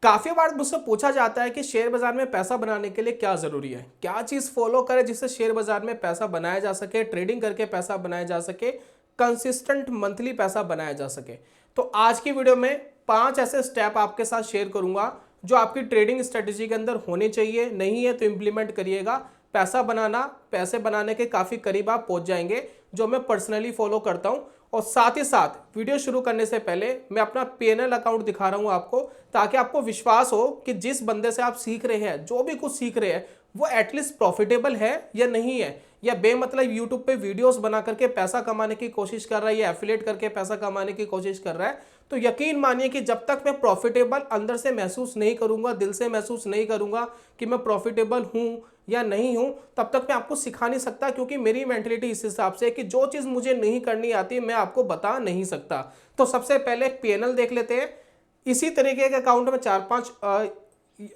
काफी बार मुझसे पूछा जाता है कि शेयर बाजार में पैसा बनाने के लिए क्या जरूरी है, क्या चीज फॉलो करें जिससे शेयर बाजार में पैसा बनाया जा सके, ट्रेडिंग करके पैसा बनाया जा सके, कंसिस्टेंट मंथली पैसा बनाया जा सके। तो आज की वीडियो में 5 ऐसे स्टेप आपके साथ शेयर करूंगा जो आपकी ट्रेडिंग स्ट्रेटेजी के अंदर होने चाहिए। नहीं है तो इंप्लीमेंट करिएगा, पैसे बनाने के काफी करीब आप पहुंच जाएंगे, जो मैं पर्सनली फॉलो करता हूं। और साथ ही साथ वीडियो शुरू करने से पहले मैं अपना पीएनएल अकाउंट दिखा रहा हूं आपको, ताकि आपको विश्वास हो कि जिस बंदे से आप सीख रहे हैं, जो भी कुछ सीख रहे हैं, वो एटलीस्ट प्रॉफिटेबल है या नहीं है, या बेमतलब यूट्यूब पे वीडियोस बना करके पैसा कमाने की कोशिश कर रहा है या एफिलिएट करके पैसा कमाने की कोशिश कर रहा है। तो यकीन मानिए कि जब तक मैं प्रॉफिटेबल अंदर से महसूस नहीं करूंगा, दिल से महसूस नहीं करूंगा कि मैं प्रॉफिटेबल हूं या नहीं हूं, तब तक मैं आपको सिखा नहीं सकता। क्योंकि मेरी मेंटलिटी इस हिसाब से है कि जो चीज मुझे नहीं करनी आती मैं आपको बता नहीं सकता। तो सबसे पहले पीएनएल देख लेते हैं। इसी तरीके के अकाउंट में 4-5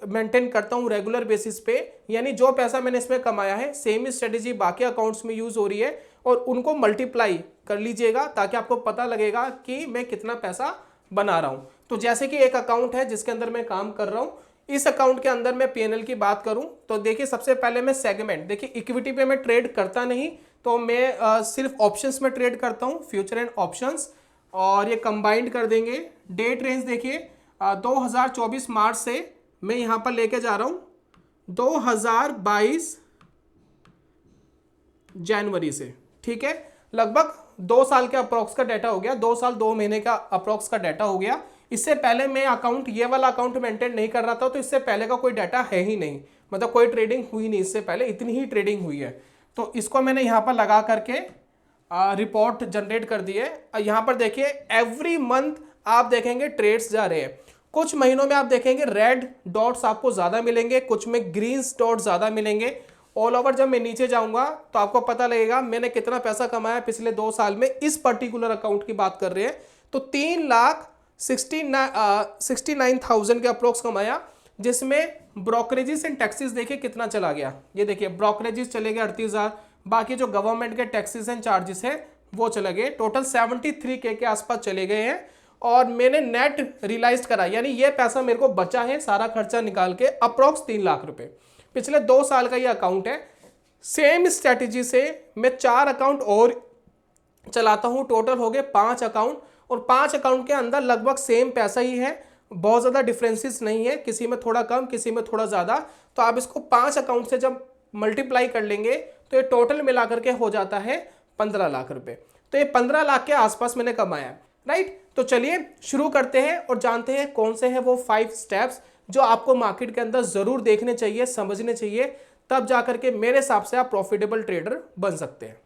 मेंटेन करता हूं रेगुलर बेसिस पे, यानी जो पैसा मैंने इसमें कमाया है सेम ही स्ट्रेटेजी बाकी अकाउंट्स में यूज हो रही है, और उनको मल्टीप्लाई कर लीजिएगा ताकि आपको पता लगेगा कि मैं कितना पैसा बना रहा हूं। तो जैसे कि एक अकाउंट है जिसके अंदर मैं काम कर रहा हूं, इस अकाउंट के अंदर मैं पीएनएल की बात करूं तो देखिए सबसे पहले मैं सेगमेंट, देखिए इक्विटी पे मैं ट्रेड करता नहीं, तो मैं सिर्फ ऑप्शंस में ट्रेड करता हूं, फ्यूचर एंड ऑप्शंस, और ये कंबाइंड कर देंगे। डेट रेंज देखिए 2024 मार्च से मैं यहां पर लेके जा रहा हूं 2022 जनवरी से, ठीक है। लगभग 2 साल के अप्रोक्स का डाटा हो गया, 2 साल 2 महीने का अप्रोक्स का डाटा हो गया। इससे पहले मैं अकाउंट, ये वाला अकाउंट मेंटेन नहीं कर रहा था, तो इससे पहले का कोई डाटा है ही नहीं, मतलब कोई ट्रेडिंग हुई नहीं इससे पहले, इतनी ही ट्रेडिंग हुई है। तो इसको मैंने यहाँ पर लगा करके रिपोर्ट जनरेट कर दी है। यहाँ पर देखिए एवरी मंथ आप देखेंगे ट्रेड्स जा रहे हैं। कुछ महीनों में आप देखेंगे रेड डॉट्स आपको ज्यादा मिलेंगे, कुछ में ग्रीन डॉट्स ज्यादा मिलेंगे। ऑल ओवर जब मैं नीचे जाऊंगा तो आपको पता लगेगा मैंने कितना पैसा कमाया पिछले 2 साल में। इस पर्टिकुलर अकाउंट की बात कर रहे हैं तो 3,69,000 के अप्रोक्स कमाया, जिसमें ब्रोकरेजेस एंड टैक्सेस देखिए कितना चला गया। ये देखिए ब्रोकरेजेस चले गए 38,000, बाकी जो गवर्नमेंट के टैक्सेस एंड चार्जेस है वो चले गए, टोटल 73K के आसपास चले गए हैं। और मैंने नेट रियलाइज करा, यानी ये पैसा मेरे को बचा है सारा खर्चा निकाल के अप्रोक्स 3 लाख रुपए। पिछले 2 साल का ये अकाउंट है। सेम स्ट्रेटेजी से मैं 4 अकाउंट और चलाता हूं, टोटल हो गए 5 अकाउंट, और 5 अकाउंट के अंदर लगभग सेम पैसा ही है, बहुत ज्यादा डिफरेंसेस नहीं है, किसी में थोड़ा कम किसी में थोड़ा ज्यादा। तो आप इसको 5 अकाउंट से जब मल्टीप्लाई कर लेंगे तो ये टोटल मिलाकर के हो जाता है 15 लाख रुपए। तो ये 15 लाख के आसपास मैंने कमाया, राइट। तो चलिए शुरू करते हैं और जानते हैं कौन से हैं वो 5 स्टेप्स जो आपको मार्केट के अंदर जरूर देखने चाहिए, समझने चाहिए, तब जाकर के मेरे हिसाब से आप प्रॉफिटेबल ट्रेडर बन सकते हैं।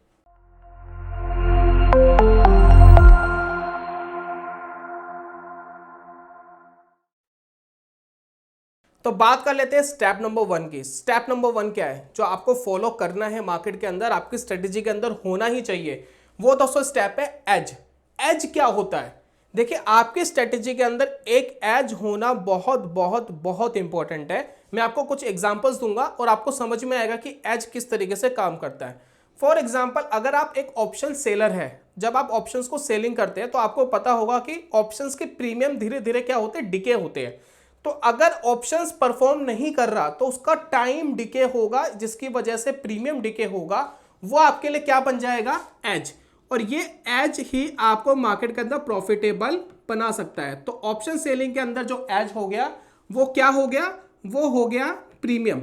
तो बात कर लेते हैं स्टेप नंबर 1 की। स्टेप नंबर 1 क्या है जो आपको फॉलो करना है मार्केट के अंदर, आपकी स्ट्रेटेजी के अंदर होना ही चाहिए? वो दोस्तों स्टेप है एज। एज क्या होता है? देखिए आपकी स्ट्रेटेजी के अंदर एक एज होना बहुत बहुत बहुत इंपॉर्टेंट है। मैं आपको कुछ एग्जांपल्स दूंगा और आपको समझ में आएगा कि एज किस तरीके से काम करता है। फॉर एग्जांपल, अगर आप एक ऑप्शन सेलर है, जब आप ऑप्शंस को सेलिंग करते हैं तो आपको पता होगा कि ऑप्शंस के प्रीमियम धीरे धीरे क्या होते हैं, डिके होते हैं। तो अगर ऑप्शंस परफॉर्म नहीं कर रहा तो उसका टाइम डिके होगा, जिसकी वजह से प्रीमियम डिके होगा। वो आपके लिए क्या बन जाएगा, एज। और ये एज ही आपको मार्केट के अंदर प्रॉफिटेबल बना सकता है। तो ऑप्शन सेलिंग के अंदर जो एज हो गया वो क्या हो गया, वो हो गया प्रीमियम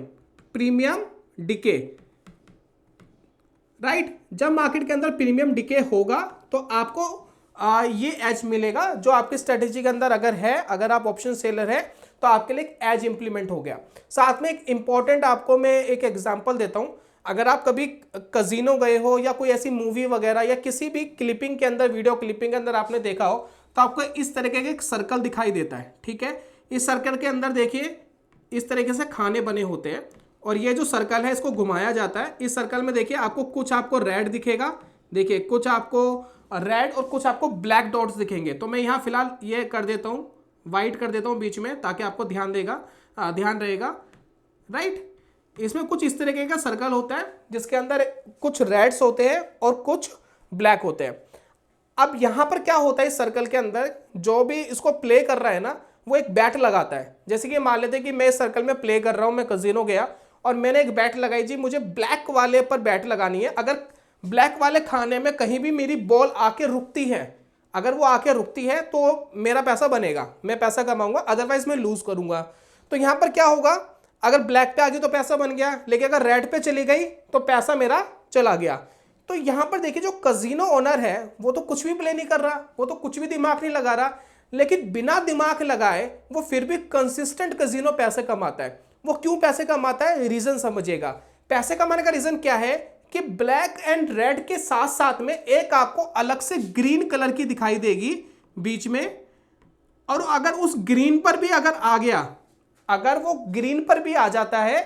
डिके, राइट। जब मार्केट के अंदर प्रीमियम डिके होगा तो आपको ये एज मिलेगा जो आपकी स्ट्रेटेजी के अंदर अगर है, अगर आप ऑप्शन सेलर है तो आपके लिए एज इंप्लीमेंट हो गया। साथ में एक इंपॉर्टेंट आपको मैं एक एग्जांपल देता हूं। अगर आप कभी कजिनो गए हो या कोई ऐसी मूवी वगैरह या किसी भी क्लिपिंग के अंदर, वीडियो क्लिपिंग के अंदर आपने देखा हो, तो आपको इस तरीके का एक सर्कल दिखाई देता है, ठीक है। इस सर्कल के अंदर देखिए इस तरीके से खाने बने होते हैं, और ये जो सर्कल है इसको घुमाया जाता है। इस सर्कल में देखिए आपको कुछ आपको रेड दिखेगा, देखिए कुछ आपको रेड और कुछ आपको ब्लैक डॉट्स दिखेंगे। तो मैं यहाँ फिलहाल ये कर देता हूँ, व्हाइट कर देता हूँ बीच में, ताकि आपको ध्यान रहेगा, राइट। इसमें कुछ इस तरीके का सर्कल होता है जिसके अंदर कुछ रेड्स होते हैं और कुछ ब्लैक होते हैं। अब यहां पर क्या होता है, इस सर्कल के अंदर जो भी इसको प्ले कर रहा है ना, वो एक बैट लगाता है। जैसे कि मान लेते हैं कि मैं इस सर्कल में प्ले कर रहा हूं, मैं कजिनो गया और मैंने एक बैट लगाई, जी मुझे ब्लैक वाले पर बैट लगानी है। अगर ब्लैक वाले खाने में कहीं भी मेरी बॉल आके रुकती है, अगर वो आके रुकती है तो मेरा पैसा बनेगा, मैं पैसा कमाऊंगा, अदरवाइज मैं लूज करूंगा। तो यहां पर क्या होगा, अगर ब्लैक पे आ गई तो पैसा बन गया, लेकिन अगर रेड पे चली गई तो पैसा मेरा चला गया। तो यहां पर देखिए जो कजिनो ओनर है वो तो कुछ भी प्ले नहीं कर रहा, वो तो कुछ भी दिमाग नहीं लगा रहा, लेकिन बिना दिमाग लगाए वो फिर भी कंसिस्टेंट कजिनो पैसे कमाता है। वो क्यों पैसे कमाता है, रीजन समझिएगा। पैसे कमाने का रीजन क्या है कि ब्लैक एंड रेड के साथ साथ में एक आपको अलग से ग्रीन कलर की दिखाई देगी बीच में, और अगर उस ग्रीन पर भी अगर आ गया, अगर वो ग्रीन पर भी आ जाता है,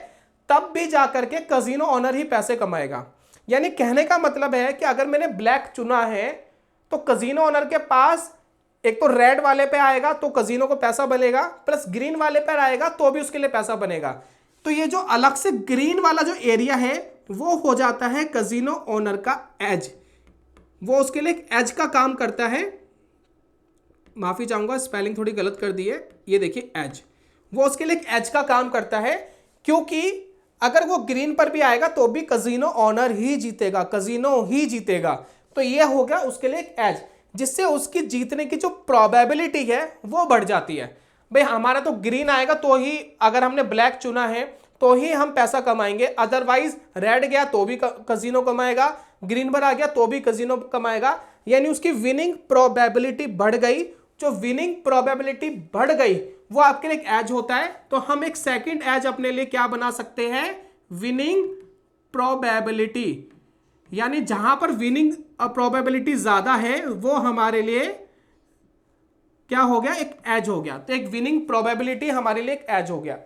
तब भी जाकर के कजिनो ओनर ही पैसे कमाएगा। यानी कहने का मतलब है कि अगर मैंने ब्लैक चुना है तो कजिनो ओनर के पास एक तो रेड वाले पे आएगा तो कजिनो को पैसा बनेगा, प्लस ग्रीन वाले पर आएगा तो भी उसके लिए पैसा बनेगा। तो ये जो अलग से ग्रीन वाला जो एरिया है वो हो जाता है कजिनो ओनर का एज, वो उसके लिए एज का काम करता है। माफी चाहूंगा, स्पेलिंग थोड़ी गलत कर दी है, ये देखिए एज, वो उसके लिए एज का काम करता है, क्योंकि अगर वो ग्रीन पर भी आएगा तो भी कजिनो ओनर ही जीतेगा, कजिनो ही जीतेगा। तो ये हो गया उसके लिए एज, जिससे उसकी जीतने की जो प्रोबेबिलिटी है वो बढ़ जाती है। भाई हमारा तो ग्रीन आएगा तो ही, अगर हमने ब्लैक चुना है तो ही हम पैसा कमाएंगे, अदरवाइज रेड गया तो भी कजिनो कमाएगा, ग्रीन पर आ गया तो भी कजिनो कमाएगा। यानी उसकी विनिंग प्रोबेबिलिटी बढ़ गई। जो विनिंग प्रोबेबिलिटी बढ़ गई वो आपके लिए एक एज होता है। तो हम एक सेकंड एज अपने लिए क्या बना सकते हैं, विनिंग प्रोबेबिलिटी। यानी जहां पर विनिंग प्रोबेबिलिटी ज्यादा है वो हमारे लिए क्या हो गया, एक एज हो गया। तो एक विनिंग प्रोबेबिलिटी हमारे लिए एक एज हो गया।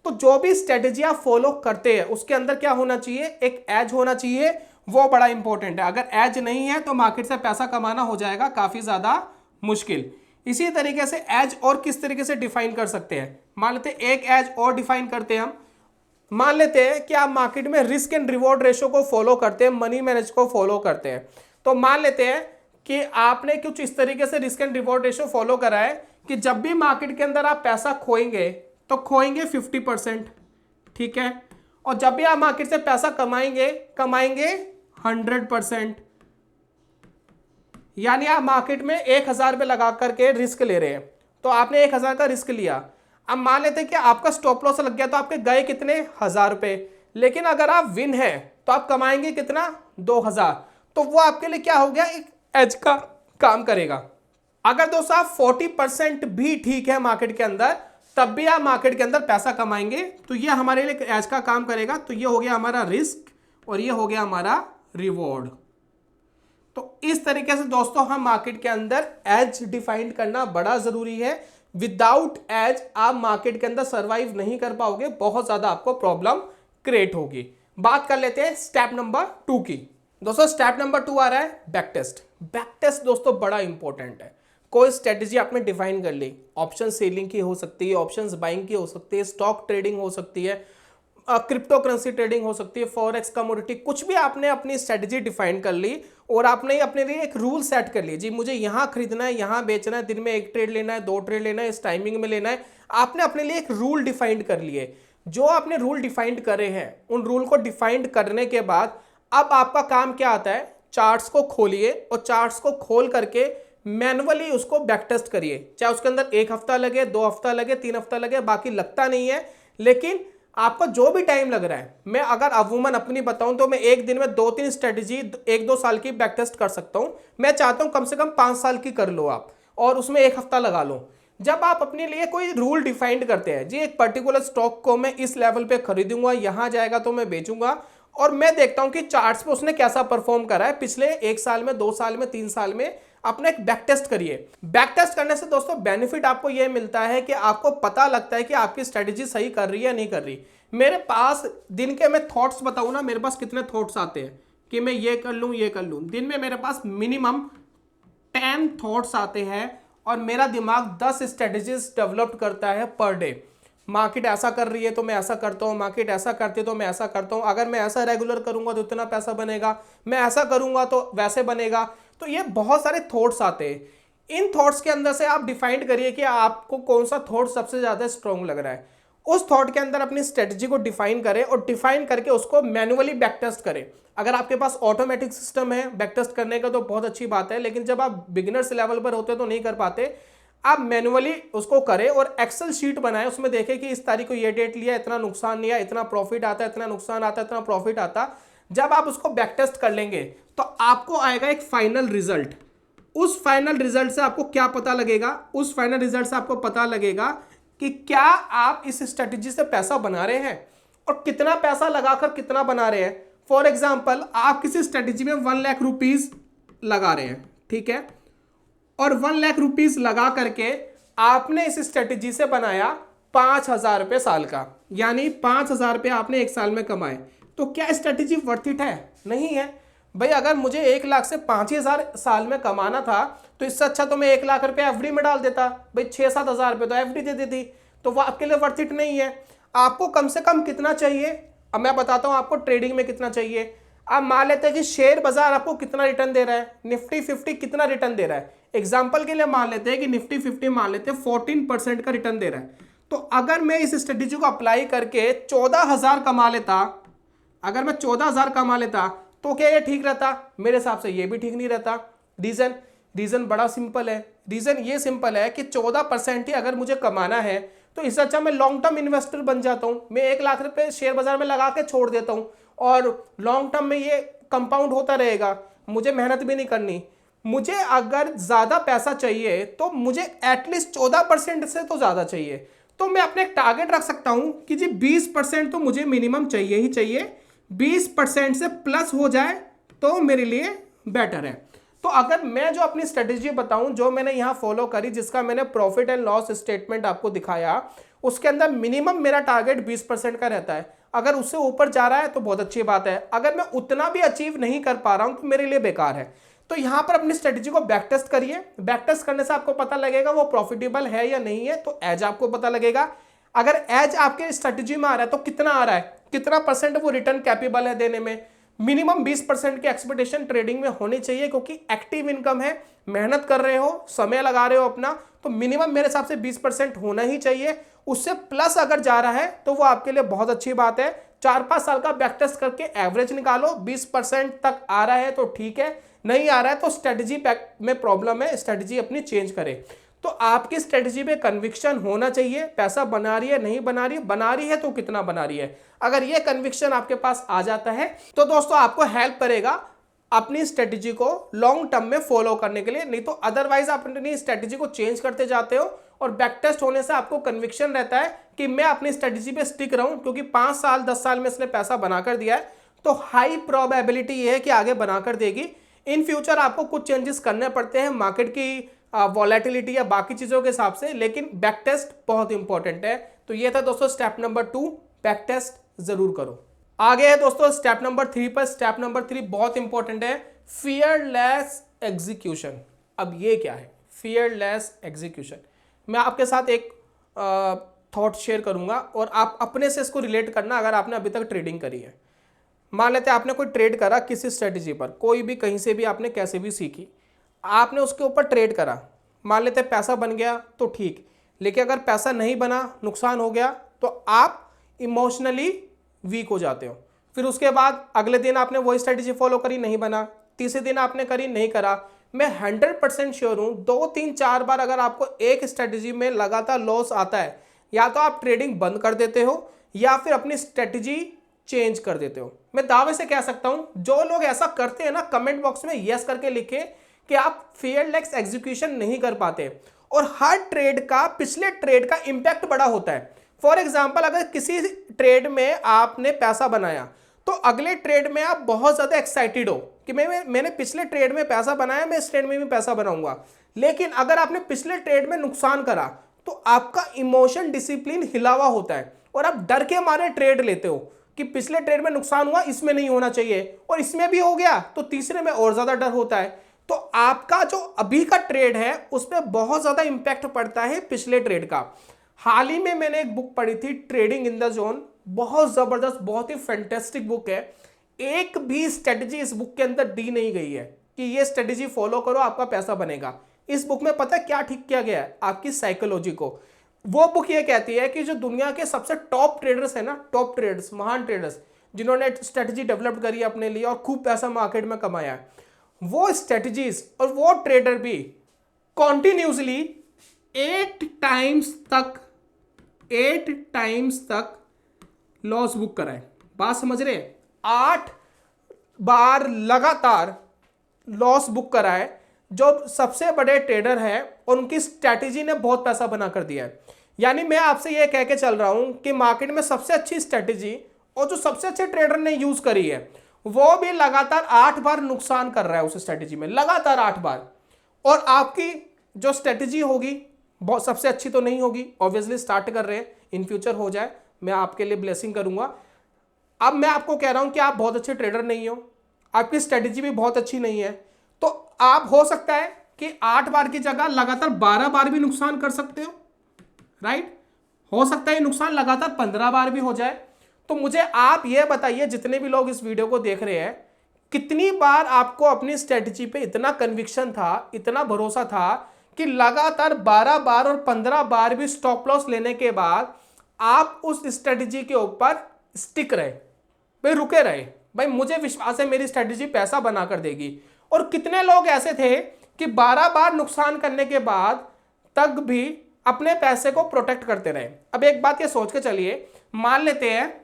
तो जो भी स्ट्रेटेजी आप फॉलो करते हैं उसके अंदर क्या होना चाहिए, एक एज होना चाहिए, वो बड़ा इंपॉर्टेंट है। अगर एज नहीं है तो मार्केट से पैसा कमाना हो जाएगा काफी ज्यादा मुश्किल। इसी तरीके से एज और किस तरीके से डिफाइन कर सकते हैं, मान लेते हैं एक एज और डिफाइन करते हैं हम। मान लेते हैं कि आप मार्केट में रिस्क एंड रिवॉर्ड रेशो को फॉलो करते हैं, मनी मैनेज को फॉलो करते हैं। तो मान लेते हैं कि आपने कुछ इस तरीके से risk and reward ratio follow करा है कि जब भी मार्केट के अंदर आप पैसा खोएंगे तो खोएंगे 50%, ठीक है, और जब भी आप मार्केट से पैसा कमाएंगे 100%। यानी आप मार्केट में 1000 रुपये लगा करके रिस्क ले रहे हैं, तो आपने 1000 का रिस्क लिया। अब मान लेते हैं कि आपका स्टॉप लॉस लग गया तो आपके गए कितने, 1000 रुपये, लेकिन अगर आप विन है तो आप कमाएंगे कितना, 2000। तो वो आपके लिए क्या हो गया, एक एज का काम करेगा। अगर दोस्तों आप 40% भी ठीक है मार्केट के अंदर, तब भी आप मार्केट के अंदर पैसा कमाएंगे, तो ये हमारे लिए एज का काम करेगा। तो ये हो गया हमारा रिस्क और ये हो गया हमारा रिवॉर्ड। तो इस तरीके से दोस्तों हम मार्केट के अंदर एज डिफाइन करना बड़ा जरूरी है। विदाउट एज आप मार्केट के अंदर सरवाइव नहीं कर पाओगे, बहुत ज्यादा आपको प्रॉब्लम क्रिएट होगी। बात कर लेते हैं स्टेप नंबर 2 की। दोस्तों स्टेप नंबर 2 आ रहा है बैक टेस्ट। बैक टेस्ट दोस्तों बड़ा इंपॉर्टेंट है। कोई स्ट्रेटेजी आपने डिफाइन कर ली, ऑप्शन सेलिंग की हो सकती है, ऑप्शंस बाइंग की हो सकती है, स्टॉक ट्रेडिंग हो सकती है, क्रिप्टो करेंसी ट्रेडिंग हो सकती है, फॉरेक्स, कमोडिटी, कुछ भी आपने अपनी स्ट्रेटेजी डिफाइन कर ली और आपने अपने लिए एक रूल सेट कर लिया, जी मुझे यहाँ खरीदना है, यहाँ बेचना है, दिन में 1 ट्रेड लेना है, 2 ट्रेड लेना है, इस टाइमिंग में लेना है। आपने अपने लिए एक रूल डिफाइंड कर लिए। जो आपने रूल डिफाइंड करे हैं, उन रूल को डिफाइंड करने के बाद अब आपका काम क्या आता है, चार्ट्स को खोलिए और चार्ट्स को खोल करके मैनुअली उसको बैक टेस्ट करिए। चाहे उसके अंदर 1 हफ्ता लगे, 2 हफ्ता लगे, 3 हफ्ता लगे, बाकी लगता नहीं है, लेकिन आपको जो भी टाइम लग रहा है, मैं अगर अवूमन अपनी बताऊं तो मैं एक दिन में 2-3 स्ट्रेटेजी 1-2 साल की बैक टेस्ट कर सकता हूं। मैं चाहता हूं कम से कम 5 साल की कर लो आप और उसमें 1 हफ्ता लगा लो। जब आप अपने लिए कोई रूल डिफाइंड करते हैं, जी एक पर्टिकुलर स्टॉक को मैं इस लेवल पे खरीदूंगा, यहां जाएगा तो मैं बेचूंगा, और मैं देखता हूं कि चार्ट्स पे उसने कैसा परफॉर्म करा है पिछले 1 साल में, 2 साल में, 3 साल में, अपना एक बैक टेस्ट करिए। बैक टेस्ट करने से दोस्तों बेनिफिट आपको यह मिलता है कि आपको पता लगता है कि आपकी स्ट्रेटेजी सही कर रही है या नहीं कर रही। मेरे पास दिन के मैं थॉट्स बताऊं ना, मेरे पास कितने थॉट्स आते हैं कि मैं ये कर लूं, ये कर लूं। दिन में मेरे पास मिनिमम 10 थॉट्स आते हैं और मेरा दिमाग 10 स्ट्रेटेजीज डेवलप करता है पर डे। मार्केट ऐसा कर रही है तो मैं ऐसा करता हूँ, मार्केट ऐसा करती है तो मैं ऐसा करता हूँ, अगर मैं ऐसा रेगुलर करूंगा तो इतना पैसा बनेगा, मैं ऐसा करूंगा तो वैसे बनेगा। तो ये बहुत सारे थॉट्स आते हैं। इन थॉट्स के अंदर से आप डिफाइन करिए कि आपको कौन सा थॉट सबसे ज़्यादा स्ट्रॉन्ग लग रहा है। उस थॉट के अंदर अपनी स्ट्रेटजी को डिफाइन करें और डिफाइन करके उसको मैन्युअली बैक टेस्ट करें। अगर आपके पास ऑटोमेटिक सिस्टम है बैक टेस्ट करने का तो बहुत अच्छी बात है, लेकिन जब आप बिगिनर्स लेवल पर होते तो नहीं कर पाते, आप मैन्युअली उसको करें और एक्सेल शीट बनाएं, उसमें देखें कि इस तारीख को ये डेट लिया, इतना नुकसान लिया, इतना प्रॉफिट आता है, इतना नुकसान आता है, इतना प्रॉफिट आता। जब आप उसको बैक टेस्ट कर लेंगे तो आपको आएगा एक फाइनल रिजल्ट। उस फाइनल रिजल्ट से आपको क्या पता लगेगा, उस फाइनल रिजल्ट से आपको पता लगेगा कि क्या आप इस स्ट्रेटेजी से पैसा बना रहे हैं और कितना पैसा लगाकर कितना बना रहे हैं। फॉर एग्जाम्पल, आप किसी स्ट्रेटेजी में 1 लाख रुपीज लगा रहे हैं, ठीक है, और 1 लाख रुपीज लगा करके आपने इस स्ट्रेटेजी से बनाया 5,000 रुपये साल का, यानी 5,000 रुपये आपने एक साल में कमाए। तो क्या स्ट्रेटेजी वर्थ इट है? नहीं है भाई। अगर मुझे 1 लाख से 5,000 साल में कमाना था तो इससे अच्छा तो मैं 1 लाख रुपये एफडी में डाल देता भाई, 6-7 हज़ार रुपये तो एफडी दे देती, तो वो आपके लिए वर्थ इट नहीं है। आपको कम से कम कितना चाहिए, अब मैं बताता हूँ आपको ट्रेडिंग में कितना चाहिए। आप मान लेते हैं कि शेयर बाजार आपको कितना रिटर्न दे रहा है, निफ्टी 50 कितना रिटर्न दे रहा है। एग्जाम्पल के लिए मान लेते हैं कि निफ्टी 50 मान लेते हैं 14% का रिटर्न दे रहा है। तो अगर मैं इस स्ट्रेटेजी को अप्लाई करके 14,000 कमा लेता, अगर मैं 14,000 कमा लेता तो क्या ये ठीक रहता? मेरे हिसाब से ये भी ठीक नहीं रहता। रीजन बड़ा सिंपल है। रीजन ये सिंपल है कि 14% ही अगर मुझे कमाना है तो इससे अच्छा मैं लॉन्ग टर्म इन्वेस्टर बन जाता हूं। मैं 1 लाख रुपए शेयर बाजार में लगा के छोड़ देता हूं और लॉन्ग टर्म में ये कंपाउंड होता रहेगा, मुझे मेहनत भी नहीं करनी। मुझे अगर ज्यादा पैसा चाहिए तो मुझे एटलीस्ट 14% से तो ज्यादा चाहिए। तो मैं अपने एक टारगेट रख सकता हूं कि जी 20% तो मुझे मिनिमम चाहिए ही चाहिए, 20% से प्लस हो जाए तो मेरे लिए बेटर है। तो अगर मैं जो अपनी स्ट्रेटेजी बताऊं, जो मैंने यहां फॉलो करी, जिसका मैंने प्रॉफिट एंड लॉस स्टेटमेंट आपको दिखाया, उसके अंदर मिनिमम मेरा टारगेट 20% का रहता है। अगर उससे ऊपर जा रहा है तो बहुत अच्छी बात है, अगर मैं उतना भी अचीव नहीं कर पा रहा हूं तो मेरे लिए बेकार है। तो यहां पर अपनी स्ट्रेटेजी को बैक टेस्ट करिए। बैक टेस्ट करने से आपको पता लगेगा वो प्रॉफिटेबल है या नहीं है, तो एज आपको पता लगेगा। अगर एज आपके स्ट्रेटेजी में आ रहा है तो कितना आ रहा है, कितना परसेंट वो रिटर्न कैपेबल है देने में। मिनिमम 20% की एक्सपेक्टेशन ट्रेडिंग में होनी चाहिए, क्योंकि एक्टिव इनकम है, मेहनत कर रहे हो, समय लगा रहे हो अपना, तो मिनिमम मेरे हिसाब से 20% होना ही चाहिए। उससे प्लस अगर जा रहा है तो वो आपके लिए बहुत अच्छी बात है। 4-5 साल का बैक टेस्ट करके एवरेज निकालो, 20% तक आ रहा है तो ठीक है, नहीं आ रहा है तो स्ट्रेटजी में प्रॉब्लम है, स्ट्रेटजी अपनी चेंज करें। तो आपकी स्ट्रेटजी पे कन्विक्शन होना चाहिए। पैसा बना रही है, नहीं बना रही है, बना रही है तो कितना बना रही है। अगर ये कन्विक्शन आपके पास आ जाता है तो दोस्तों आपको हेल्प करेगा अपनी स्ट्रेटजी को लॉन्ग टर्म में फॉलो करने के लिए। नहीं तो अदरवाइज आप अपनी स्ट्रेटजी को चेंज करते जाते हो और बैक टेस्ट होने से आपको कन्विक्शन रहता है कि मैं अपनी स्ट्रेटजी पे स्टिक रहूं, क्योंकि 5 साल 10 साल में इसने पैसा बनाकर दिया है, तो हाई प्रोबेबिलिटी ये है कि आगे बनाकर देगी। इन फ्यूचर आपको कुछ चेंजेस करने पड़ते हैं मार्केट की वॉलेटिलिटी या बाकी चीजों के हिसाब से, लेकिन बैक टेस्ट बहुत इंपॉर्टेंट है। तो ये था दोस्तों स्टेप नंबर 2, बैक टेस्ट जरूर करो। आगे है दोस्तों स्टेप नंबर 3 पर। स्टेप नंबर 3 बहुत इंपॉर्टेंट है, फियरलेस एग्जीक्यूशन। अब ये क्या है फियरलेस एग्जीक्यूशन? मैं आपके साथ एक थॉट शेयर करूंगा और आप अपने से इसको रिलेट करना अगर आपने अभी तक ट्रेडिंग करी है। मान लेते हैं आपने कोई ट्रेड करा किसी स्ट्रेटजी पर, कोई भी कहीं से भी आपने कैसे भी सीखी, आपने उसके ऊपर ट्रेड करा, मान लेते हैं पैसा बन गया तो ठीक, लेकिन अगर पैसा नहीं बना, नुकसान हो गया, तो आप इमोशनली वीक हो जाते हो। फिर उसके बाद अगले दिन आपने वही स्ट्रेटजी फॉलो करी, नहीं बना, तीसरे दिन आपने करी, नहीं करा। मैं 100% श्योर हूं 2-3-4 बार अगर आपको एक स्ट्रेटजी में लगातार लॉस आता है, या तो आप ट्रेडिंग बंद कर देते हो या फिर अपनी स्ट्रेटजी चेंज कर देते हो। मैं दावे से कह सकता हूं जो लोग ऐसा करते हैं ना, कमेंट बॉक्स में यस करके लिखे कि आप फियरलेस एग्जीक्यूशन नहीं कर पाते, और हर ट्रेड का पिछले ट्रेड का इंपैक्ट बड़ा होता है। फॉर एग्जांपल, अगर किसी ट्रेड में आपने पैसा बनाया तो अगले ट्रेड में आप बहुत ज्यादा एक्साइटेड हो कि मैंने पिछले ट्रेड में पैसा बनाया, मैं इस ट्रेड में भी पैसा बनाऊंगा। लेकिन अगर आपने पिछले ट्रेड में नुकसान करा तो आपका इमोशन डिसिप्लिन हिला हुआ होता है और आप डर के मारे ट्रेड लेते हो कि पिछले ट्रेड में नुकसान हुआ, इसमें नहीं होना चाहिए, और इसमें भी हो गया तो तीसरे में और ज्यादा डर होता है। तो आपका जो अभी का ट्रेड है उस पर बहुत ज्यादा इंपैक्ट पड़ता है पिछले ट्रेड का। हाल ही में मैंने एक बुक पढ़ी थी, ट्रेडिंग इन द जोन, बहुत जबरदस्त, बहुत ही फैंटास्टिक बुक है। एक भी स्ट्रेटजी इस बुक के अंदर दी नहीं गई है कि ये स्ट्रेटजी फॉलो करो आपका पैसा बनेगा। इस बुक में पता है क्या ठीक किया गया है? आपकी साइकोलॉजी को। वो बुक ये कहती है कि जो दुनिया के सबसे टॉप ट्रेडर्स है ना, टॉप ट्रेडर्स, महान ट्रेडर्स, जिन्होंने स्ट्रेटजी डेवलप करी है अपने लिए और खूब पैसा मार्केट में कमाया है, वो स्ट्रेटजीज और वो ट्रेडर भी कॉन्टिन्यूसली 8 टाइम्स तक लॉस बुक कराए। बात समझ रहे हैं? 8 बार लगातार लॉस बुक कराए, जो सबसे बड़े ट्रेडर है, और उनकी स्ट्रैटेजी ने बहुत पैसा बना कर दिया है। यानी मैं आपसे ये कह के चल रहा हूं कि मार्केट में सबसे अच्छी स्ट्रैटेजी और जो सबसे अच्छे ट्रेडर ने यूज करी है, वो भी लगातार 8 बार नुकसान कर रहा है उस स्ट्रैटेजी में, लगातार 8 बार। और आपकी जो स्ट्रैटेजी होगी बहुत सबसे अच्छी तो नहीं होगी, ऑब्वियसली स्टार्ट कर रहे हैं, इन फ्यूचर हो जाए, मैं आपके लिए ब्लेसिंग करूंगा। अब मैं आपको कह रहा हूं कि आप बहुत अच्छे ट्रेडर नहीं हो, आपकी स्ट्रैटेजी भी बहुत अच्छी नहीं है, तो आप हो सकता है कि 8 बार की जगह लगातार 12 बार भी नुकसान कर सकते हो, राइट? हो सकता है नुकसान लगातार 15 बार भी हो जाए। तो मुझे आप ये बताइए, जितने भी लोग इस वीडियो को देख रहे हैं, कितनी बार आपको अपनी स्ट्रेटजी पे इतना कन्विक्शन था, इतना भरोसा था कि लगातार 12 बार और 15 बार भी स्टॉप लॉस लेने के बाद आप उस स्ट्रेटजी के ऊपर स्टिक रहे, भाई रुके रहे, भाई मुझे विश्वास है मेरी स्ट्रेटजी पैसा बना कर देगी। और कितने लोग ऐसे थे कि 12 बार नुकसान करने के बाद तक भी अपने पैसे को प्रोटेक्ट करते रहे। अब एक बात ये सोच के चलिए, मान लेते हैं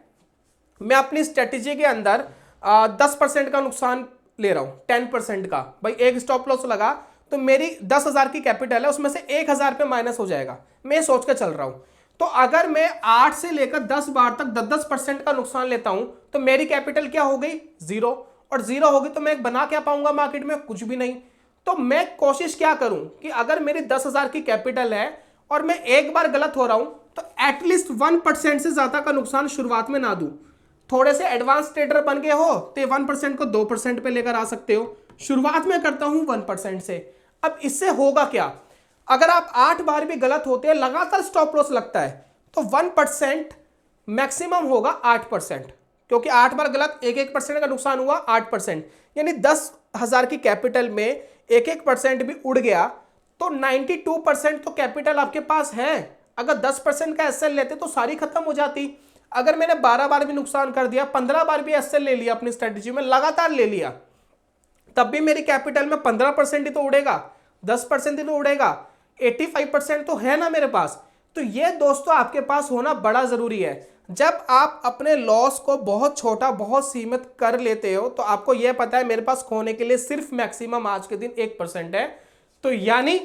मैं अपनी स्ट्रेटजी के अंदर 10% का नुकसान ले रहा हूं, 10% का, भाई एक स्टॉप लॉस लगा तो मेरी 10,000 की कैपिटल है, उसमें से 1,000 पे माइनस हो जाएगा, मैं सोच के चल रहा हूं। तो अगर मैं 8 से लेकर 10 बार तक 10% का नुकसान लेता हूं तो मेरी कैपिटल क्या हो गई? 0। और 0 होगी तो मैं बना क्या पाऊंगा मार्केट में? कुछ भी नहीं। तो मैं कोशिश क्या करूं कि अगर मेरी 10,000 की कैपिटल है और मैं एक बार गलत हो रहा हूं तो एटलीस्ट 1% से ज्यादा का नुकसान शुरुआत में ना दूं। थोड़े से एडवांस ट्रेडर बन गए हो तो 1% को 2% पे लेकर आ सकते हो। शुरुआत में करता हूं 1% से। अब इससे होगा क्या? अगर आप 8 बार भी गलत होते हैं, लगातार स्टॉप लॉस लगता है, तो 1% मैक्सिमम होगा 8%, क्योंकि 8 बार गलत 1% का नुकसान हुआ, 8%, यानी 10,000 की कैपिटल में 1% भी उड़ गया तो 92% तो कैपिटल आपके पास है। अगर 10% का एसएल लेते तो सारी खत्म हो जाती। अगर मैंने 12 बार भी नुकसान कर दिया, 15 बार भी एसएल ले लिया अपनी स्ट्रेटजी में, लगातार ले लिया, तब भी मेरी कैपिटल में 15% ही तो उड़ेगा, 10% ही तो उड़ेगा, 85% तो है ना मेरे पास। तो ये दोस्तों आपके पास होना बड़ा जरूरी है। जब आप अपने लॉस को बहुत छोटा, बहुत सीमित कर लेते हो, तो आपको यह पता है मेरे पास खोने के लिए सिर्फ मैक्सिमम आज के दिन 1% है, तो यानी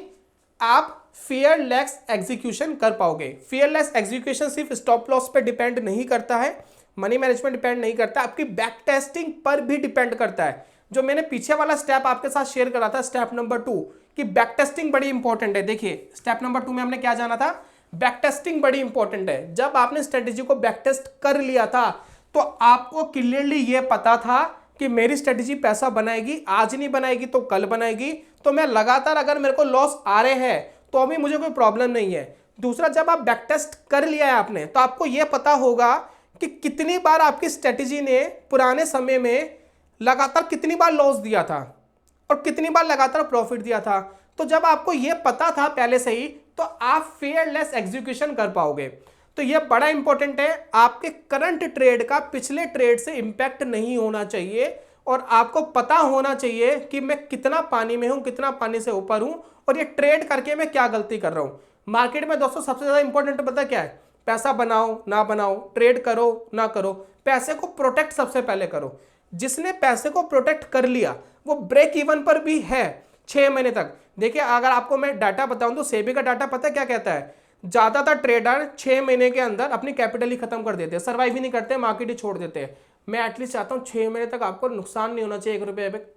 आप फियरलेस एग्जीक्यूशन कर पाओगे। फियरलेस एग्जीक्यूशन सिर्फ स्टॉप लॉस पे डिपेंड नहीं करता है, मनी मैनेजमेंट डिपेंड नहीं करता, आपकी बैक टेस्टिंग पर भी डिपेंड करता है। जो मैंने पीछे वाला स्टेप आपके साथ शेयर करा था, स्टेप नंबर 2, कि बैक टेस्टिंग बड़ी इंपॉर्टेंट है। देखिए स्टेप नंबर 2 में हमने क्या जाना था? बैक टेस्टिंग बड़ी इंपॉर्टेंट है। जब आपने स्ट्रेटेजी को बैक टेस्ट कर लिया था तो आपको क्लियरली ये पता था कि मेरी स्ट्रेटेजी पैसा बनाएगी, आज नहीं बनाएगी तो कल बनाएगी, तो मैं लगातार, अगर मेरे को लॉस आ रहे हैं तो अभी मुझे कोई प्रॉब्लम नहीं है। दूसरा, जब आप बैक टेस्ट कर लिया है आपने, तो आपको यह पता होगा कि कितनी बार आपकी स्ट्रेटेजी ने पुराने समय में लगातार कितनी बार लॉस दिया था और कितनी बार लगातार प्रॉफिट दिया था। तो जब आपको यह पता था पहले से ही, तो आप फेयरलेस एग्जीक्यूशन कर पाओगे। तो यह बड़ा इंपॉर्टेंट है, आपके करंट ट्रेड का पिछले ट्रेड से इंपैक्ट नहीं होना चाहिए और आपको पता होना चाहिए कि मैं कितना पानी में हूं, कितना पानी से ऊपर हूं और ये ट्रेड करके मैं क्या गलती कर रहा हूं। मार्केट में दोस्तों सबसे ज्यादा इंपॉर्टेंट पता क्या है? पैसा बनाओ ना बनाओ, ट्रेड करो ना करो, पैसे को प्रोटेक्ट सबसे पहले करो। जिसने पैसे को प्रोटेक्ट कर लिया वो ब्रेक इवन पर भी है 6 महीने तक। देखिए अगर आपको मैं डाटा बताऊं तो सेबी का डाटा पता है क्या कहता है? ज्यादातर ट्रेडर 6 महीने के अंदर अपनी कैपिटल ही खत्म कर देते हैं, सर्वाइव ही नहीं करते, मार्केट ही छोड़ देते हैं। मैं एटलीस्ट चाहता हूं 6 महीने तक आपको नुकसान नहीं होना चाहिए,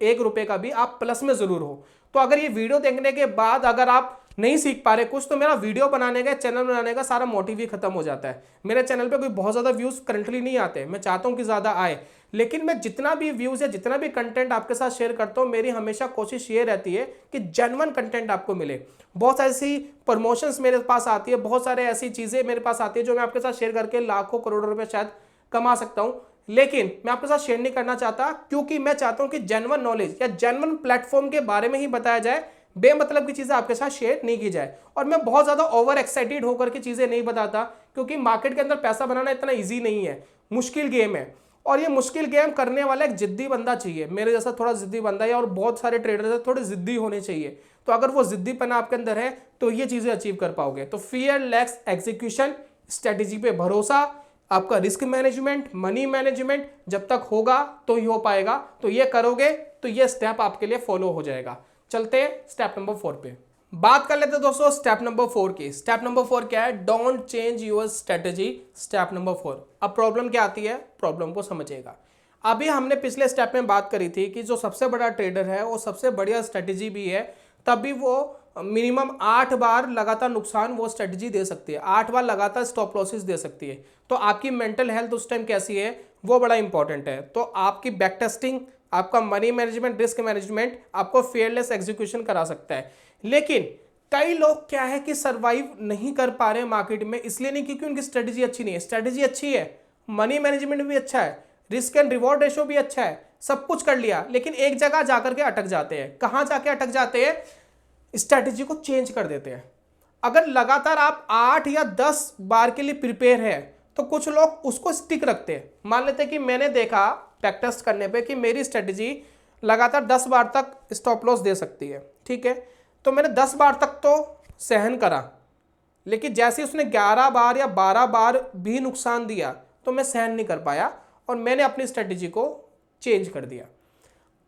1 रुपए का भी आप प्लस में जरूर हो। तो अगर ये वीडियो देखने के बाद अगर आप नहीं सीख पा रहे कुछ, तो मेरा वीडियो बनाने का, चैनल बनाने का सारा मोटिव ही खत्म हो जाता है। मेरे चैनल पे कोई बहुत ज्यादा व्यूज करंटली नहीं आते, मैं चाहता हूं कि ज्यादा आए, लेकिन मैं जितना भी व्यूज है, जितना भी कंटेंट आपके साथ शेयर करता हूं, मेरी हमेशा कोशिश ये रहती है कि जेन्युइन कंटेंट आपको मिले। बहुत ऐसी प्रमोशंस मेरे पास आती है, बहुत सारे ऐसी चीजें मेरे पास आती है जो मैं आपके साथ शेयर करके लाखों करोड़ों रुपए शायद कमा सकता हूं, लेकिन मैं आपके साथ शेयर नहीं करना चाहता, क्योंकि मैं चाहता हूं कि जेन्युइन नॉलेज या जेन्युइन प्लेटफॉर्म के बारे में ही बताया जाए, बेमतलब की चीज़ें आपके साथ शेयर नहीं की जाए। और मैं बहुत ज़्यादा ओवर एक्साइटेड होकर के चीज़ें नहीं बताता, क्योंकि मार्केट के अंदर पैसा बनाना इतना ईजी नहीं है, मुश्किल गेम है। और ये मुश्किल गेम करने वाला एक जिद्दी बंदा चाहिए, मेरे जैसा थोड़ा जिद्दी बंदा है, और बहुत सारे ट्रेडर्स थोड़े जिद्दी होने चाहिए। तो अगर वो जिद्दीपना आपके अंदर है तो ये चीज़ें अचीव कर पाओगे। तो फियरलेस एग्जीक्यूशन, स्ट्रेटेजी पे भरोसा, आपका रिस्क मैनेजमेंट, मनी मैनेजमेंट जब तक होगा तो ही हो पाएगा। तो ये करोगे तो ये स्टेप आपके लिए फॉलो हो जाएगा। चलते हैं स्टेप नंबर 4 पे, बात कर लेते हैं दोस्तों स्टेप नंबर 4 की। स्टेप नंबर 4 क्या है? Don't change your strategy. Step number 4, अब प्रॉब्लम क्या आती है, प्रॉब्लम को समझिएगा। अभी हमने पिछले स्टेप में बात करी थी कि जो सबसे बड़ा ट्रेडर है वो सबसे बढ़िया स्ट्रेटेजी भी है, तभी वो मिनिमम 8 बार लगातार नुकसान वो स्ट्रेटजी दे सकती है, 8 बार लगातार स्टॉप लॉसेस दे सकती है। तो आपकी मेंटल हेल्थ उस टाइम कैसी है वो बड़ा इंपॉर्टेंट है। तो आपकी बैक टेस्टिंग, आपका मनी मैनेजमेंट, रिस्क मैनेजमेंट आपको फेयरलेस एग्जीक्यूशन करा सकता है। लेकिन कई लोग क्या है कि सर्वाइव नहीं कर पा रहे हैं मार्केट में, इसलिए नहीं क्योंकि उनकी स्ट्रेटजी अच्छी नहीं है। स्ट्रेटजी अच्छी है, मनी मैनेजमेंट भी अच्छा है, रिस्क एंड रिवॉर्ड रेशो भी अच्छा है, सब कुछ कर लिया, लेकिन एक जगह जाकर के अटक जाते हैं। कहां जाके अटक जाते हैं? स्ट्रैटेजी को चेंज कर देते हैं। अगर लगातार आप 8 या 10 बार के लिए प्रिपेयर है तो कुछ लोग उसको स्टिक रखते हैं। मान लेते हैं कि मैंने देखा बैक टेस्ट करने पे कि मेरी स्ट्रैटेजी लगातार 10 बार तक स्टॉप लॉस दे सकती है, ठीक है, तो मैंने 10 बार तक तो सहन करा, लेकिन जैसे उसने 11 बार या 12 बार भी नुकसान दिया तो मैं सहन नहीं कर पाया और मैंने अपनी स्ट्रैटेजी को चेंज कर दिया।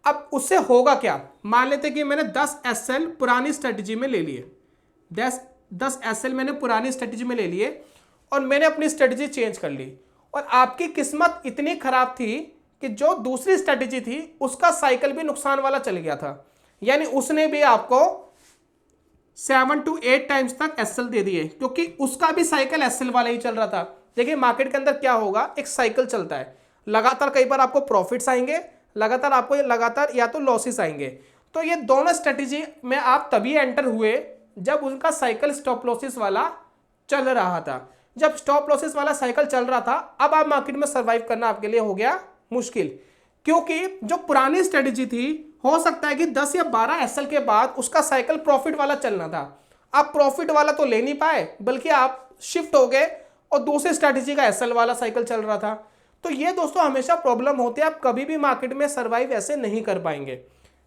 अब उससे होगा क्या? मान लेते कि मैंने 10 एसएल पुरानी स्ट्रेटजी में ले लिए, 10 एसएल मैंने पुरानी स्ट्रेटजी में ले लिए और मैंने अपनी स्ट्रेटजी चेंज कर ली। और आपकी किस्मत इतनी खराब थी कि जो दूसरी स्ट्रेटजी थी उसका साइकिल भी नुकसान वाला चल गया था, यानी उसने भी आपको 7 to 8 टाइम्स तक एसएल दे दिए, क्योंकि उसका भी साइकिल एसएल वाला ही चल रहा था। देखिए मार्केट के अंदर क्या होगा, एक साइकिल चलता है, लगातार कई बार आपको प्रॉफिट्स आएंगे, लगातार या तो लॉसेस आएंगे। तो ये दोनों स्ट्रेटेजी में आप तभी एंटर हुए जब उनका साइकिल स्टॉप लॉसेस वाला चल रहा था। जब स्टॉप लॉसेस वाला साइकिल चल रहा था, अब आप मार्केट में सर्वाइव करना आपके लिए हो गया मुश्किल, क्योंकि जो पुरानी स्ट्रेटेजी थी हो सकता है कि 10 या 12 एसएल के बाद उसका साइकिल प्रॉफिट वाला चलना था। आप प्रॉफिट वाला तो ले नहीं पाए, बल्कि आप शिफ्ट हो गए और दूसरी स्ट्रेटेजी का एसएल वाला साइकिल चल रहा था। तो ये दोस्तों हमेशा प्रॉब्लम होती है, आप कभी भी मार्केट में सर्वाइव ऐसे नहीं कर पाएंगे।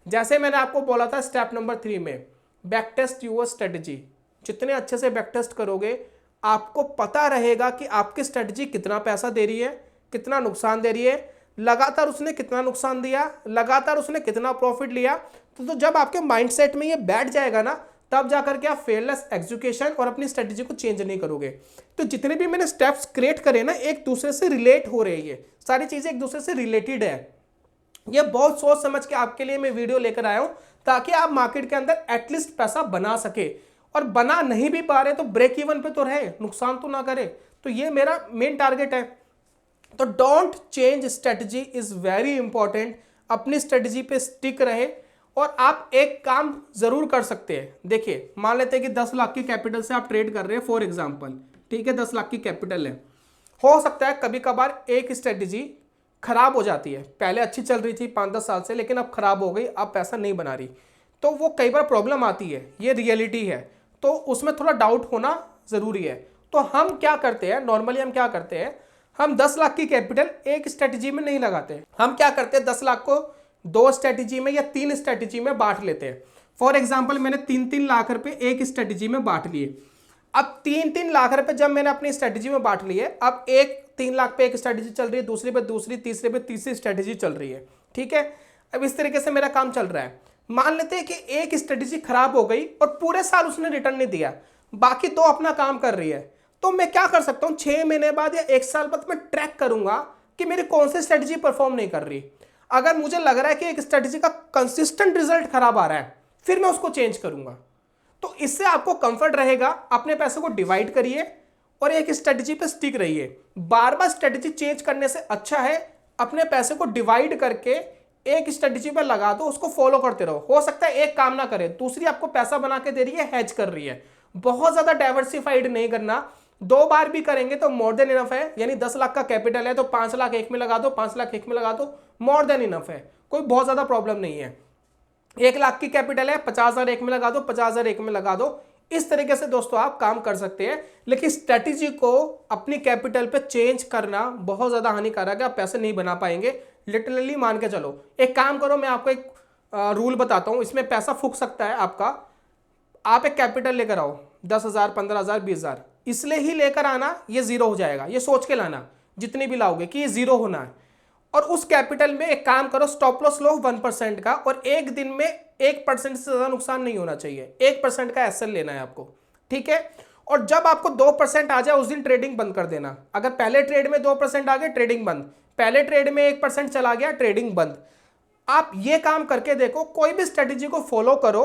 जैसे मैंने आपको बोला था स्टेप नंबर 3 में, बैक टेस्ट यूर स्ट्रेटजी। जितने अच्छे से बैक टेस्ट करोगे आपको पता रहेगा कि आपकी स्ट्रेटजी कितना पैसा दे रही है, कितना नुकसान दे रही है, लगातार उसने कितना नुकसान दिया, लगातार उसने कितना प्रॉफिट लिया। तो जब आपके माइंडसेट में ये बैठ जाएगा ना, तब जाकर के आप फेयरलेस एग्जीक्यूशन और अपनी स्ट्रेटजी को चेंज नहीं करोगे। तो जितने भी मैंने स्टेप्स क्रिएट करे ना, एक दूसरे से रिलेट हो रही है, सारी चीजें एक दूसरे से रिलेटेड है। ये बहुत सोच समझ के आपके लिए मैं वीडियो लेकर आया हूं, ताकि आप मार्केट के अंदर एटलीस्ट पैसा बना सके, और बना नहीं भी पा रहे तो ब्रेक इवन पे तो रहे, नुकसान तो ना करे। तो ये मेरा मेन टारगेट है। तो don't change strategy is very important. अपनी स्ट्रेटजी पे स्टिक रहे। और आप एक काम जरूर कर सकते हैं। देखिए मान लेते हैं कि 10 लाख की कैपिटल से आप ट्रेड कर रहे हैं फॉर एग्जांपल, ठीक है, 10 लाख की कैपिटल है। हो सकता है कभी कभार एक स्ट्रेटजी खराब हो जाती है, पहले अच्छी चल रही थी 5-10 साल से, लेकिन अब खराब हो गई, अब पैसा नहीं बना रही, तो वो कई बार प्रॉब्लम आती है, ये रियलिटी है। तो उसमें थोड़ा डाउट होना जरूरी है। तो हम क्या करते हैं, नॉर्मली हम क्या करते हैं, हम 10 लाख की कैपिटल एक स्ट्रेटजी में नहीं लगाते। हम क्या करते हैं, 10 लाख को 2 स्ट्रेटजी में या 3 स्ट्रेटजी में बांट लेते हैं। फॉर एग्जाम्पल मैंने 3-3 लाख रुपए एक स्ट्रेटजी में बांट लिए। अब 3-3 लाख रुपए जब मैंने अपनी स्ट्रेटजी में बांट लिए, अब 3 लाख पे एक स्ट्रेटजी चल रही है, दूसरे पे दूसरी, तीसरे पे तीसरी स्ट्रेटजी चल रही है, ठीक है। अब इस तरीके से मेरा काम चल रहा है। मान लेते हैं कि एक स्ट्रेटजी खराब हो गई और पूरे साल उसने रिटर्न नहीं दिया, बाकी 2 अपना काम कर रही है। तो मैं क्या कर सकता हूं, 6 महीने बाद या 1 साल बाद मैं ट्रैक करूंगा कि मेरी कौन सी स्ट्रेटजी परफॉर्म नहीं कर रही। अगर मुझे लग रहा है कि एक स्ट्रेटजी का कंसिस्टेंट रिजल्ट खराब आ रहा है, फिर मैं उसको चेंज करूंगा। तो इससे आपको कंफर्ट रहेगा। अपने पैसे को डिवाइड करिए और एक स्ट्रेटजी पे स्टिक रहिए। बार बार स्ट्रेटजी चेंज करने से अच्छा है अपने पैसे को डिवाइड करके एक स्ट्रेटजी पे लगा दो, उसको फॉलो करते रहो। हो सकता है एक काम ना करे, दूसरी आपको पैसा बना के दे रही है, हेज कर रही है। बहुत ज्यादा डाइवर्सिफाइड नहीं करना, 2 बार भी करेंगे तो मोर देन इनफ है। यानी 10 लाख का कैपिटल है तो 5 लाख एक में लगा दो, 5 लाख एक में लगा दो, मोर देन इनफ है, कोई बहुत ज्यादा प्रॉब्लम नहीं है। 1 लाख की कैपिटल है, 50,000 एक में लगा दो, 50,000 एक में लगा दो। इस तरीके से दोस्तों आप काम कर सकते हैं, लेकिन स्ट्रेटेजी को अपनी कैपिटल पे चेंज करना बहुत ज्यादा हानिकारक है, आप पैसे नहीं बना पाएंगे। लिटरली मान के चलो, एक काम करो, मैं आपको एक रूल बताता हूं, इसमें पैसा फूक सकता है आपका। आप एक कैपिटल लेकर आओ, 10,000, 15,000, 20,000, इसलिए ही लेकर आना, ये जीरो हो जाएगा, ये सोच के लाना जितनी भी लाओगे कि ये जीरो होना है। और उस कैपिटल में एक काम करो, स्टॉप लॉस लो 1% का, और एक दिन में 1% से ज्यादा नुकसान नहीं होना चाहिए, 1% का एसएल लेना है आपको, ठीक है। और जब आपको 2% आ जाए उस दिन ट्रेडिंग बंद कर देना। अगर पहले ट्रेड में 2% आ गए, ट्रेडिंग बंद। पहले ट्रेड में 1% चला गया, ट्रेडिंग बंद। आप ये काम करके देखो, कोई भी स्ट्रेटेजी को फॉलो करो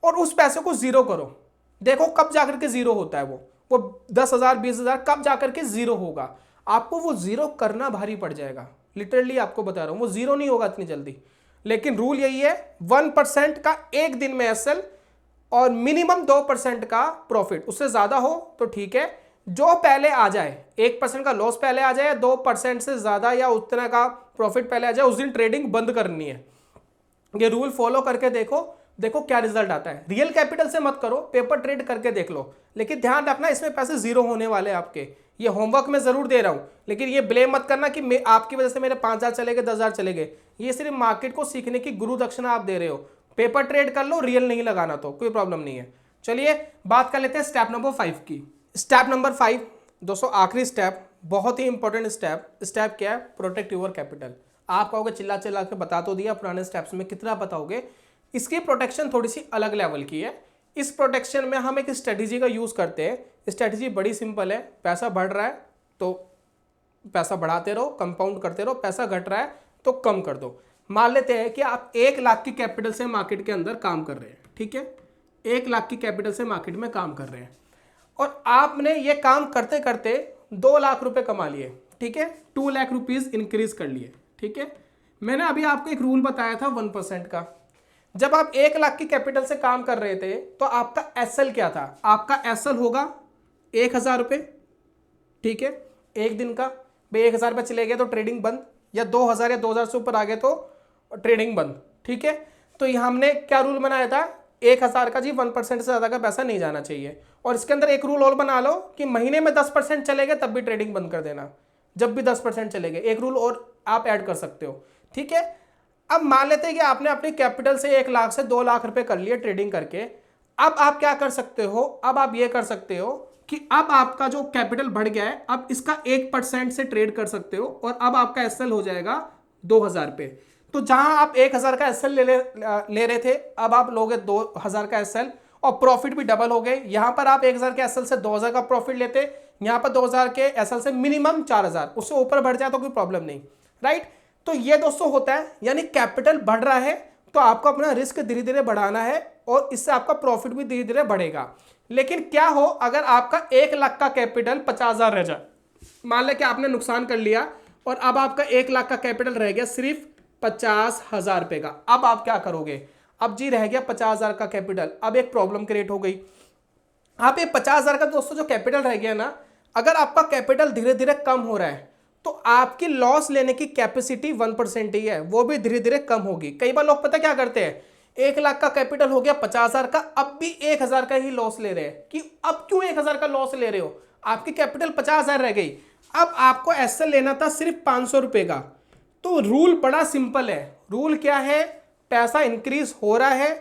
और उस पैसे को जीरो करो, देखो कब जाकर के जीरो होता है। वो 10,000, 20,000 कब जाकर के जीरो होगा। आपको वो जीरो करना भारी पड़ जाएगा, लिटरली आपको बता रहा हूं, वो जीरो नहीं होगा इतनी जल्दी। लेकिन रूल यही है, 1% का एक दिन में एसएल और मिनिमम 2% का प्रॉफिट, उससे ज्यादा हो तो ठीक है, जो पहले आ जाए, 1% का लॉस पहले आ जाए, 2% से ज्यादा या उतना का प्रॉफिट पहले आ जाए, उस दिन ट्रेडिंग बंद करनी है। ये रूल फॉलो करके देखो, देखो क्या रिजल्ट आता है। रियल कैपिटल से मत करो, पेपर ट्रेड करके देख लो, लेकिन ध्यान रखना इसमें पैसे जीरो होने वाले हैं आपके। ये होमवर्क मैं जरूर दे रहा हूं, लेकिन ये ब्लेम मत करना कि आपकी वजह से मेरे 5,000 चले गए, 10,000 चले गए। ये सिर्फ मार्केट को सीखने की गुरु दक्षिणा आप दे रहे हो। पेपर ट्रेड कर लो, रियल नहीं लगाना तो कोई प्रॉब्लम नहीं है। चलिए बात कर लेते हैं स्टेप नंबर 5 की। स्टेप नंबर 5 दोस्तों, आखिरी स्टेप, बहुत ही इंपॉर्टेंट स्टेप क्या है? Protect your capital. आप कहोगे चिल्ला चिल्ला के बता तो दिया, पुराने स्टेप्स में कितना बताओगे? इसकी प्रोटेक्शन थोड़ी सी अलग लेवल की है। इस प्रोटेक्शन में हम एक स्ट्रेटेजी का यूज करते हैं। स्ट्रेटेजी बड़ी सिंपल है, पैसा बढ़ रहा है तो पैसा बढ़ाते रहो, कंपाउंड करते रहो, पैसा घट रहा है तो कम कर दो। मान लेते हैं कि आप 1 लाख की कैपिटल से मार्केट के अंदर काम कर रहे हैं, ठीक है, 1 लाख की कैपिटल से मार्केट में काम कर रहे हैं, और आपने ये काम करते करते 2 लाख रुपए कमा लिए, ठीक है, 2 लाख रुपीज इंक्रीज कर लिए, ठीक है। मैंने अभी आपको एक रूल बताया था 1% का। जब आप 1 लाख की कैपिटल से काम कर रहे थे तो आपका एसएल क्या था? आपका एसएल होगा 1,000 रुपये, ठीक है, एक दिन का। भाई 1,000 रुपये चले गए तो ट्रेडिंग बंद, या 2,000 या 2,000 से ऊपर आ गए तो ट्रेडिंग बंद, ठीक है। तो ये हमने क्या रूल बनाया था? 1,000 का जी 1% से ज़्यादा का पैसा नहीं जाना चाहिए। और इसके अंदर एक रूल और बना लो कि महीने में 10% चले गए तब भी ट्रेडिंग बंद कर देना, जब भी 10% चले गए। एक रूल और आप ऐड कर सकते हो, ठीक है। अब मान लेते हैं कि आपने अपनी कैपिटल से 1 लाख से 2 लाख रुपए कर लिए ट्रेडिंग करके। अब आप क्या कर सकते हो? अब आप ये कर सकते हो कि अब आपका जो कैपिटल बढ़ गया है, अब इसका 1% से ट्रेड कर सकते हो, और अब आपका एसएल हो जाएगा 2,000 पे। तो जहां आप 1,000 का एसएल ले रहे थे, अब आप लोगे 2,000 का एसएल, और प्रॉफिट भी डबल हो गए। यहां पर आप 1,000 के एसएल से 2,000 का प्रॉफिट लेते, यहां पर 2,000 के एसएल से मिनिमम 4,000, उससे ऊपर बढ़ जाए तो कोई प्रॉब्लम नहीं, राइट। तो ये दोस्तों होता है, यानी कैपिटल बढ़ रहा है तो आपको अपना रिस्क धीरे धीरे बढ़ाना है, और इससे आपका प्रॉफिट भी धीरे धीरे बढ़ेगा। लेकिन क्या हो अगर आपका 1 लाख का कैपिटल 50,000 रह जाए? मान लें कि आपने नुकसान कर लिया और अब आपका 1 लाख का कैपिटल रह गया सिर्फ 50,000 रुपए का। अब आप क्या करोगे? अब जी रह गया 50,000 का कैपिटल। अब एक प्रॉब्लम क्रिएट हो गई। आप ये 50,000 का दोस्तों जो कैपिटल रह गया ना, अगर आपका कैपिटल धीरे धीरे कम हो रहा है तो आपकी लॉस लेने की कैपेसिटी 1% ही है, वो भी धीरे धीरे कम होगी। कई बार लोग पता क्या करते हैं, 1 लाख का कैपिटल हो गया 50,000 का, अब भी 1,000 का ही लॉस ले रहे हैं। कि अब क्यों 1,000 का लॉस ले रहे हो? आपकी कैपिटल 50,000 रह गई, अब आपको एसएल लेना था सिर्फ 500 रुपए का। तो रूल बड़ा सिंपल है। रूल क्या है? पैसा इंक्रीज हो रहा है,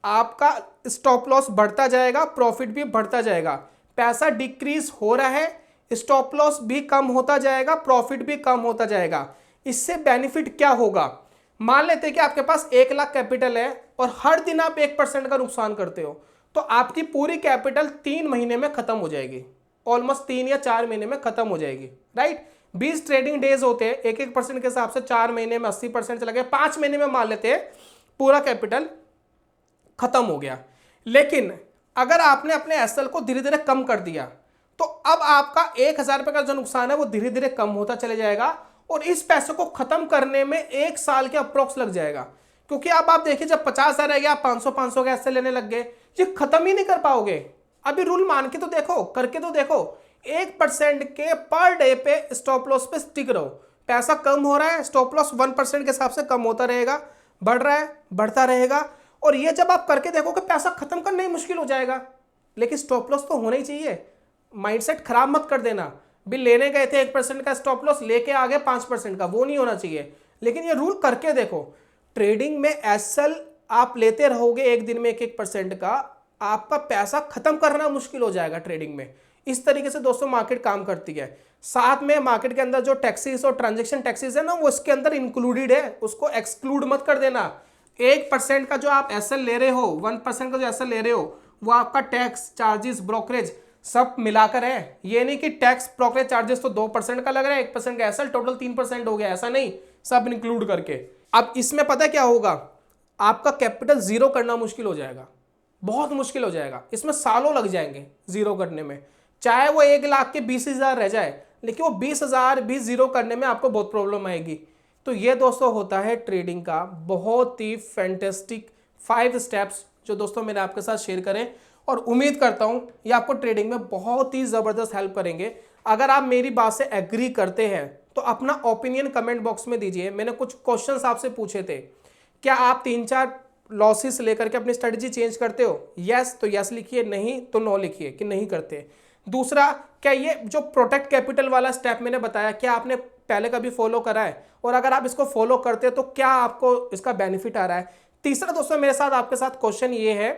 आपका स्टॉप लॉस बढ़ता जाएगा, प्रॉफिट भी बढ़ता जाएगा। पैसा डिक्रीज हो रहा है, स्टॉप लॉस भी कम होता जाएगा, प्रॉफिट भी कम होता जाएगा। इससे बेनिफिट क्या होगा? मान लेते हैं कि आपके पास 1 लाख कैपिटल है और हर दिन आप 1% का नुकसान करते हो, तो आपकी पूरी कैपिटल 3 महीने में खत्म हो जाएगी, ऑलमोस्ट 3 या 4 महीने में खत्म हो जाएगी, राइट। 20 ट्रेडिंग डेज होते हैं, 1-1% के हिसाब से 4 महीने में 80% चला गया, 5 महीने में मान लेते हैं पूरा कैपिटल खत्म हो गया। लेकिन अगर आपने अपने एसएल को धीरे धीरे कम कर दिया तो अब आपका 1,000 रुपए का जो नुकसान है वो धीरे धीरे कम होता चले जाएगा, और इस पैसे को खत्म करने में 1 साल के अप्रोक्स लग जाएगा। क्योंकि अब आप देखिए, जब 50,000 रह गया, आप 500 का एसएल लेने लग गए, ये खत्म ही नहीं कर पाओगे। अभी रूल मान के तो देखो, करके तो देखो, 1% के पर डे पे स्टॉप लॉस पे स्टिक रहो। पैसा कम हो रहा है, स्टॉप लॉस 1% के हिसाब से कम होता रहेगा, बढ़ रहा है, बढ़ता रहेगा, और ये जब आप करके देखोगे पैसा खत्म करना ही मुश्किल हो जाएगा। लेकिन स्टॉप लॉस तो होना ही चाहिए। माइंडसेट खराब मत कर देना, बिल लेने गए थे 1% का स्टॉप लॉस, लेके आगे 5% का, वो नहीं होना चाहिए। लेकिन ये रूल करके देखो। ट्रेडिंग में एसएल आप लेते रहोगे एक दिन में 1% का, आपका पैसा खत्म करना मुश्किल हो जाएगा ट्रेडिंग में। इस तरीके से दोस्तों मार्केट काम करती है। साथ में मार्केट के अंदर जो टैक्सेस और ट्रांजेक्शन टैक्सेस है ना, वो इसके अंदर इंक्लूडेड है, उसको एक्सक्लूड मत कर देना। 1% का जो आप एसएल ले रहे हो, 1% का जो एसएल ले रहे हो, वो आपका टैक्स, चार्जेस, ब्रोकरेज सब मिलाकर है। ये नहीं कि टैक्स, ब्रोकरेज चार्जेस तो 2% का लग रहा है, 1% का एसएल, टोटल 3% हो गया, ऐसा नहीं, सब इंक्लूड करके। अब इसमें पता क्या होगा, आपका कैपिटल जीरो करना मुश्किल हो जाएगा, बहुत मुश्किल हो जाएगा। इसमें सालों लग जाएंगे जीरो करने में। चाहे वो 1 लाख के 20,000 रह जाए, लेकिन वो 20,000 भी जीरो करने में आपको बहुत प्रॉब्लम आएगी। तो ये दोस्तों होता है ट्रेडिंग का बहुत ही फैंटेस्टिक 5 स्टेप्स, जो दोस्तों मैंने आपके साथ शेयर करें, और उम्मीद करता हूं ये आपको ट्रेडिंग में बहुत ही ज़बरदस्त हेल्प करेंगे। अगर आप मेरी बात से एग्री करते हैं तो अपना ओपिनियन कमेंट बॉक्स में दीजिए। मैंने कुछ क्वेश्चंस आपसे पूछे थे, क्या आप 3-4 लॉसेस लेकर के अपनी स्ट्रेटजी चेंज करते हो? यस तो यस लिखिए, नहीं तो नो लिखिए कि नहीं करते। दूसरा, क्या ये जो प्रोटेक्ट कैपिटल वाला स्टेप मैंने बताया, क्या आपने पहले कभी फॉलो करा है? और अगर आप इसको फॉलो करते हो तो क्या आपको इसका बेनिफिट आ रहा है? तीसरा दोस्तों मेरे साथ आपके साथ क्वेश्चन ये है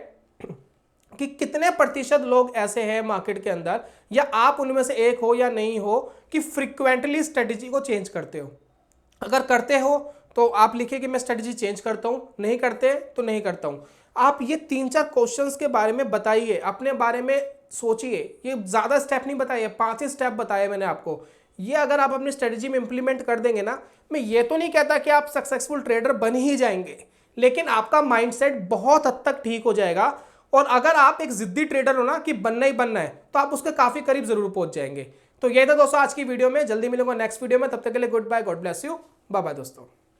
कि कितने प्रतिशत लोग ऐसे हैं मार्केट के अंदर, या आप उनमें से एक हो या नहीं हो, कि फ्रिक्वेंटली स्ट्रेटजी को चेंज करते हो? अगर करते हो तो आप लिखिए कि मैं स्ट्रेटजी चेंज करता हूं, नहीं करते तो नहीं करता हूं। आप ये 3-4 क्वेश्चंस के बारे में बताइए, अपने बारे में सोचिए। ये ज़्यादा स्टेप नहीं बताइए, 5 ही स्टेप बताए मैंने आपको। ये अगर आप अपनी स्ट्रेटजी में इंप्लीमेंट कर देंगे ना, मैं ये तो नहीं कहता कि आप सक्सेसफुल ट्रेडर बन ही जाएंगे, लेकिन आपका माइंडसेट बहुत हद तक ठीक हो जाएगा। और अगर आप एक जिद्दी ट्रेडर हो ना कि बनना ही बनना है, तो आप उसके काफ़ी करीब जरूर पहुंच जाएंगे। तो ये था दोस्तों आज की वीडियो में। जल्दी मिलूंगा नेक्स्ट वीडियो में, तब तक के लिए goodbye, god bless you, bye bye दोस्तों।